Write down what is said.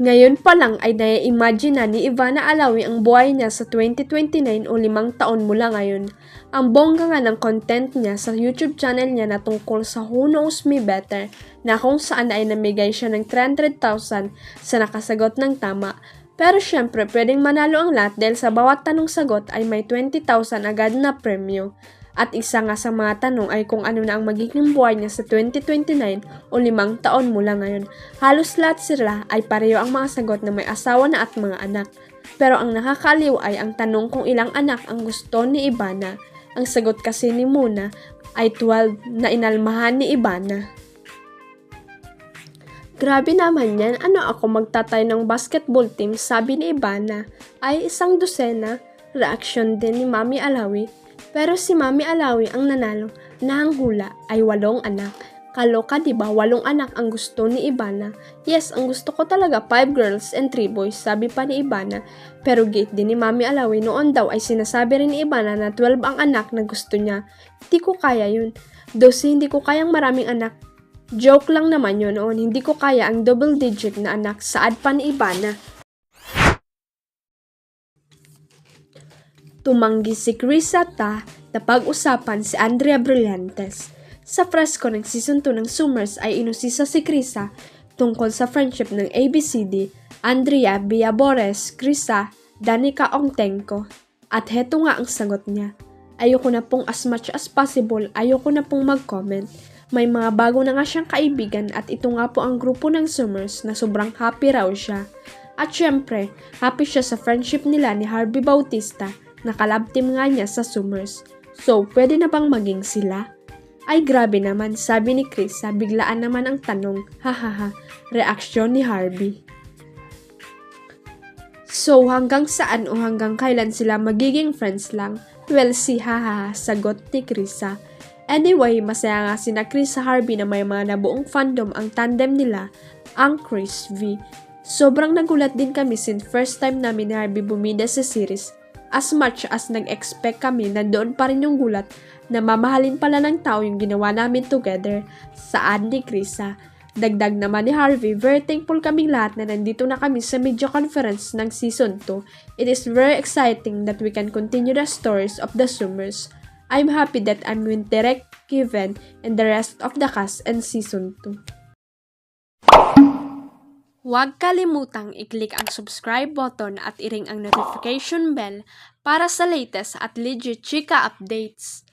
Ngayon pa lang ay nai-imagine na ni Ivana Alawi ang buhay niya sa 2029 o 5 taon mula ngayon. Ang bongga nga ng content niya sa YouTube channel niya na tungkol sa Who Knows Me Better na kung saan ay namigay siya ng 300,000 sa nakasagot ng tama. Pero syempre pwedeng manalo ang lahat dahil sa bawat tanong sagot ay may 20,000 agad na premyo. At isa nga sa mga tanong ay kung ano na ang magiging buhay niya sa 2029 o 5 taon mula ngayon. Halos lahat sila ay pareho ang mga sagot na may asawa na at mga anak. Pero ang nakakaliw ay ang tanong kung ilang anak ang gusto ni Ivana. Ang sagot kasi ni Muna ay 12 na inalmahan ni Ivana. Grabe naman yan, ano ako magtatay ng basketball team, sabi ni Ivana. Ay 1 dosena, reaksyon din ni Mami Alawi. Pero si Mami Alawi ang nanalo na ang hula ay 8 anak. Kaloka diba 8 anak ang gusto ni Ivana? Yes, ang gusto ko talaga 5 girls and 3 boys, sabi pa ni Ivana. Pero gate din ni Mami Alawi, noon daw ay sinasabi rin ni Ivana na 12 ang anak na gusto niya. Hindi ko kaya yun. 12 hindi ko kayang maraming anak. Joke lang naman yun noon, hindi ko kaya ang double digit na anak, saad pa ni Ivana. Tumanggi si Krisa Ta na pag-usapan si Andrea Brillantes. Sa presko ng season 2 ng Summers ay inusisa si Krisa tungkol sa friendship ng ABCD, Andrea Villabores, Krisa, Danica Ongtenko. At heto nga ang sagot niya. Ayoko na pong as much as possible, ayoko na pong mag-comment. May mga bago na nga siyang kaibigan at ito nga po ang grupo ng Summers na sobrang happy raw siya. At syempre, happy siya sa friendship nila ni Harvey Bautista. Nakalab team nga niya sa Summers. So, pwede na bang maging sila? Ay grabe naman, sabi ni Chris, biglaan naman ang tanong. Hahaha, reaksyon ni Harvey. So, hanggang saan o hanggang kailan sila magiging friends lang? Well, si hahaha, sagot ni Krisa. Anyway, masaya nga sina Chris sa Harvey na may mga nabuong fandom ang tandem nila, ang Chris V. Sobrang nagulat din kami since first time namin ni Harvey bumida sa series. As much as nag-expect kami, nandoon pa rin yung gulat na mamahalin pala ng tao yung ginawa namin together, saad ni Krisa. Dagdag naman ni Harvey, very thankful kaming lahat na nandito na kami sa media conference ng season 2. It is very exciting that we can continue the stories of the Summers. I'm happy that I'm with Derek, Kevin, and the rest of the cast in season 2. Huwag kalimutang i-click ang subscribe button at i-ring ang notification bell para sa latest at legit chika updates.